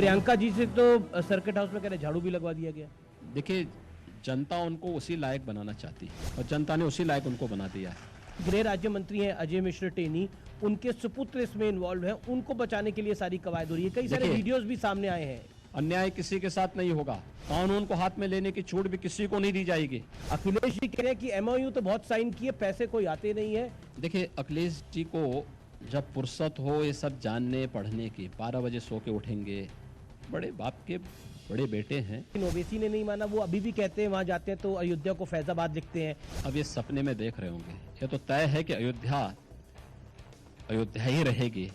प्रियंका जी से तो circuit house में कह रहे झाड़ू भी लगवा दिया गया। देखिए, जनता उनको उसी लायक बनाना चाहती है और जनता ने उसी लायक उनको बना दिया है। गृह राज्य मंत्री हैं अजय मिश्र टेनी, उनके सुपुत्र इसमें इन्वॉल्व हैं, उनको बचाने के लिए सारी कवायद हो रही है। कई सारे वीडियोस भी सामने आए हैं। अन्याय किसी के साथ नहीं होगा, कानून को हाथ में लेने की छूट भी किसी को नहीं दी जाएगी। अखिलेश जी कह रहे हैं कि एमओयू तो बहुत साइन किए, पैसे कोई आते नहीं है। देखिए, अखिलेश जी को जब फुर्सत हो ये सब जानने पढ़ने की, 12 बजे सो के उठेंगे, बड़े बाप के बड़े बेटे हैं। ओवैसी ने नहीं माना, वो अभी भी कहते हैं वहां जाते हैं तो अयोध्या को फैजाबाद लिखते हैं। अब ये सपने में देख रहे होंगे, ये तो तय है कि अयोध्या ही रहेगी।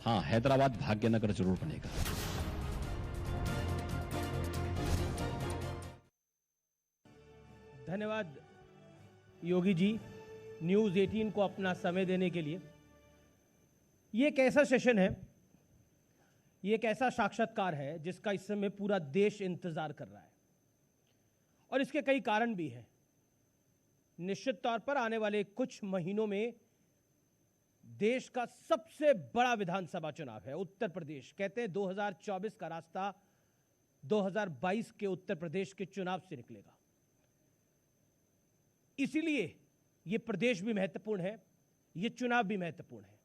हाँ, हैदराबाद भाग्यनगर जरूर बनेगा। धन्यवाद योगी जी, न्यूज़ 18 को अपना समय देने के लिए। ये एक ऐसा सेशन है, ये एक ऐसा साक्षात्कार है जिसका इस समय पूरा देश इंतजार कर रहा है और इसके कई कारण भी हैं। निश्चित तौर पर आने वाले कुछ महीनों में देश का सबसे बड़ा विधानसभा चुनाव है। उत्तर प्रदेश, कहते हैं 2024 का रास्ता 2022 के उत्तर प्रदेश के चुनाव से निकलेगा। इसीलिए यह प्रदेश भी महत्वपूर्ण है, यह चुनाव भी महत्वपूर्ण है।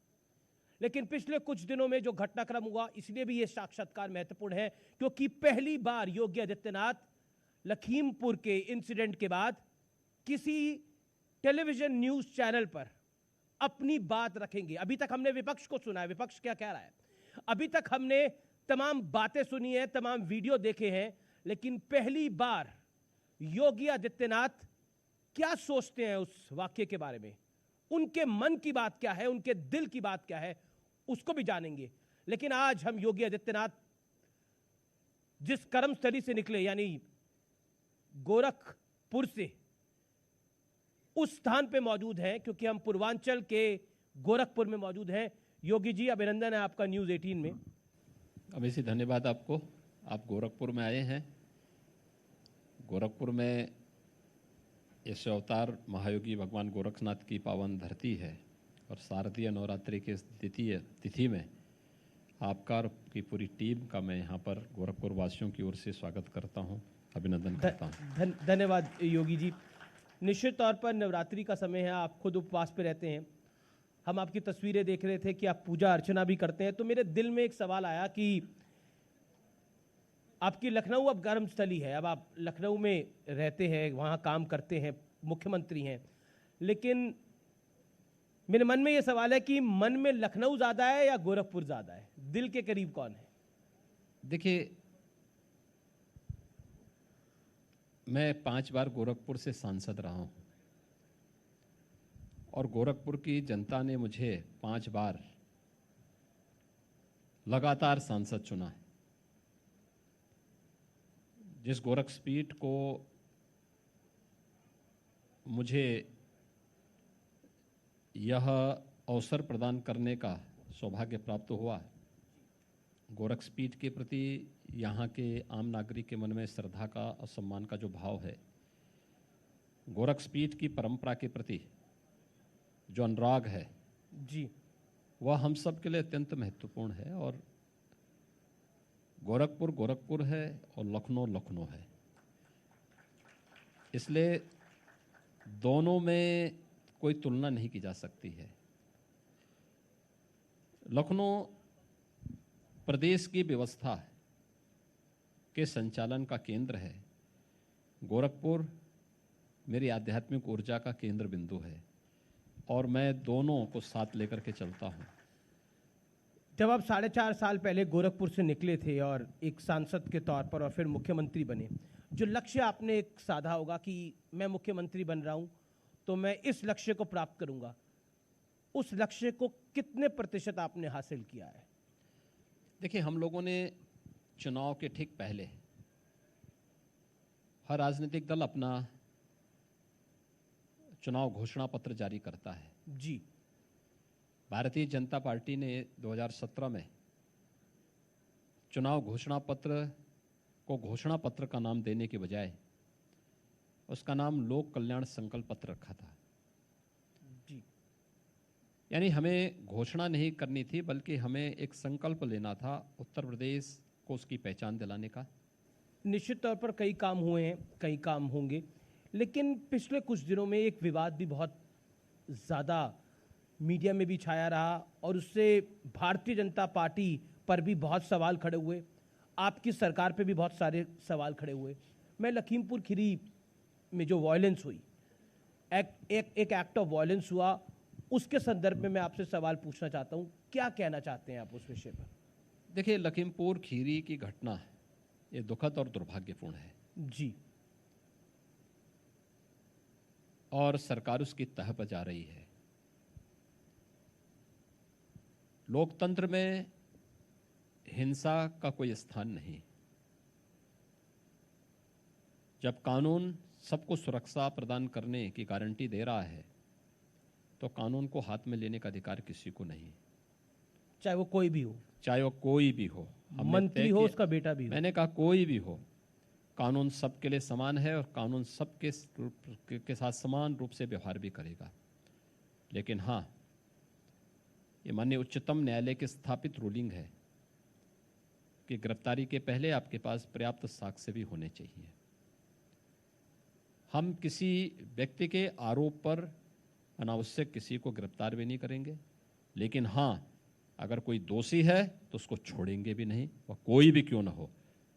लेकिन पिछले कुछ दिनों में जो घटनाक्रम हुआ, इसलिए भी यह साक्षात्कार महत्वपूर्ण है क्योंकि पहली बार योगी आदित्यनाथ लखीमपुर के इंसिडेंट के बाद किसी टेलीविजन न्यूज चैनल पर अपनी बात रखेंगे। अभी तक हमने विपक्ष को सुना है, विपक्ष क्या कह रहा है, अभी तक हमने तमाम बातें सुनी है, तमाम वीडियो देखे हैं, लेकिन पहली बार योगी आदित्यनाथ क्या सोचते हैं उस वाक्य के बारे में, उनके मन की बात क्या है, उनके दिल की बात क्या है, उसको भी जानेंगे। लेकिन आज हम योगी आदित्यनाथ जिस कर्मस्थली से निकले, यानी गोरखपुर से, उस स्थान पे मौजूद हैं क्योंकि हम पूर्वांचल के गोरखपुर में मौजूद हैं। योगी जी, अभिनंदन है आपका न्यूज़ 18 में। अवश्य धन्यवाद आपको, आप गोरखपुर में आए हैं। गोरखपुर में इस अवतार महायोगी भगवान गोरखनाथ की पावन धरती है और शारदीय नवरात्रि के द्वितीय तिथि में आपका और की पूरी टीम का मैं यहाँ पर गोरखपुर वासियों की ओर से स्वागत करता हूँ, अभिनंदन करता हूँ। धन्यवाद योगी जी। निश्चित तौर पर नवरात्रि का समय है, आप खुद उपवास पे रहते हैं, हम आपकी तस्वीरें देख रहे थे कि आप पूजा अर्चना भी करते हैं, तो मेरे दिल में एक सवाल आया कि आपकी लखनऊ अब कर्मस्थली है, अब आप लखनऊ में रहते हैं, वहाँ काम करते हैं, मुख्यमंत्री हैं, लेकिन मेरे मन में ये सवाल है कि मन में लखनऊ ज़्यादा है या गोरखपुर ज़्यादा है, दिल के करीब कौन है? देखिए, मैं 5 बार गोरखपुर से सांसद रहा हूँ और गोरखपुर की जनता ने मुझे 5 बार लगातार सांसद चुना है। जिस गोरखपीठ को मुझे यह अवसर प्रदान करने का सौभाग्य प्राप्त हुआ, गोरखपीठ के प्रति यहाँ के आम नागरिक के मन में श्रद्धा का और सम्मान का जो भाव है, गोरखपीठ की परंपरा के प्रति जो अनुराग है जी, वह हम सब के लिए अत्यंत महत्वपूर्ण है। और गोरखपुर गोरखपुर है और लखनऊ लखनऊ है, इसलिए दोनों में कोई तुलना नहीं की जा सकती है। लखनऊ प्रदेश की व्यवस्था के संचालन का केंद्र है, गोरखपुर मेरी आध्यात्मिक ऊर्जा का केंद्र बिंदु है और मैं दोनों को साथ लेकर के चलता हूँ। जब आप 4.5 साल पहले गोरखपुर से निकले थे और एक सांसद के तौर पर और फिर मुख्यमंत्री बने, जो लक्ष्य आपने एक साधा होगा कि मैं मुख्यमंत्री बन रहा हूँ तो मैं इस लक्ष्य को प्राप्त करूँगा, उस लक्ष्य को कितने प्रतिशत आपने हासिल किया है? देखिए, हम लोगों ने चुनाव के ठीक पहले, हर राजनीतिक दल अपना चुनाव घोषणा पत्र जारी करता है जी। भारतीय जनता पार्टी ने 2017 में चुनाव घोषणा पत्र को घोषणा पत्र का नाम देने के बजाय उसका नाम लोक कल्याण संकल्प पत्र रखा था जी। यानी हमें घोषणा नहीं करनी थी, बल्कि हमें एक संकल्प लेना था उत्तर प्रदेश सबको उसकी पहचान दिलाने का? निश्चित तौर पर कई काम हुए हैं, कई काम होंगे, लेकिन पिछले कुछ दिनों में एक विवाद भी बहुत ज़्यादा मीडिया में भी छाया रहा और उससे भारतीय जनता पार्टी पर भी बहुत सवाल खड़े हुए, आपकी सरकार पे भी बहुत सारे सवाल खड़े हुए। मैं लखीमपुर खीरी में जो वायलेंस हुई, एक एक्ट ऑफ वायलेंस हुआ, उसके संदर्भ में मैं आपसे सवाल पूछना चाहता हूँ, क्या कहना चाहते हैं आप उस विषय पर? देखिए, लखीमपुर खीरी की घटना ये दुखद और दुर्भाग्यपूर्ण है जी। और सरकार उसकी तह पर जा रही है। लोकतंत्र में हिंसा का कोई स्थान नहीं। जब कानून सबको सुरक्षा प्रदान करने की गारंटी दे रहा है तो कानून को हाथ में लेने का अधिकार किसी को नहीं, चाहे वो कोई भी हो, चाहे वो कोई भी हो, मंत्री हो, उसका बेटा भी हो। मैंने कहा कोई भी हो, कानून सबके लिए समान है और कानून सबके के साथ समान रूप से व्यवहार भी करेगा। लेकिन हाँ, ये माननीय उच्चतम न्यायालय की स्थापित रूलिंग है कि गिरफ्तारी के पहले आपके पास पर्याप्त साक्ष्य भी होने चाहिए। हम किसी व्यक्ति के आरोप पर अनावश्यक किसी को गिरफ्तार भी नहीं करेंगे, लेकिन हाँ, अगर कोई दोषी है तो उसको छोड़ेंगे भी नहीं, वह कोई भी क्यों ना हो।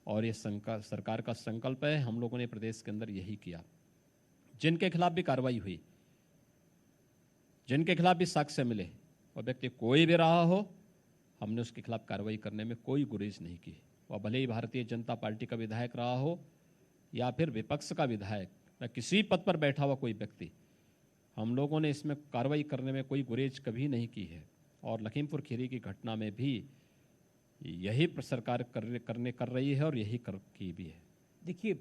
और ये सरकार का संकल्प है, हम लोगों ने प्रदेश के अंदर यही किया। जिनके खिलाफ भी कार्रवाई हुई, जिनके खिलाफ भी साक्ष्य मिले, वह व्यक्ति कोई भी रहा हो, हमने उसके खिलाफ कार्रवाई करने में कोई गुरेज नहीं की। वह भले ही भारतीय जनता पार्टी का विधायक रहा हो या फिर विपक्ष का विधायक या किसी पद पर बैठा हुआ कोई व्यक्ति, हम लोगों ने इसमें कार्रवाई करने में कोई गुरेज कभी नहीं की है। और लखीमपुर खीरी की घटना में भी यही सरकार कर रही है और यही की भी है। देखिए,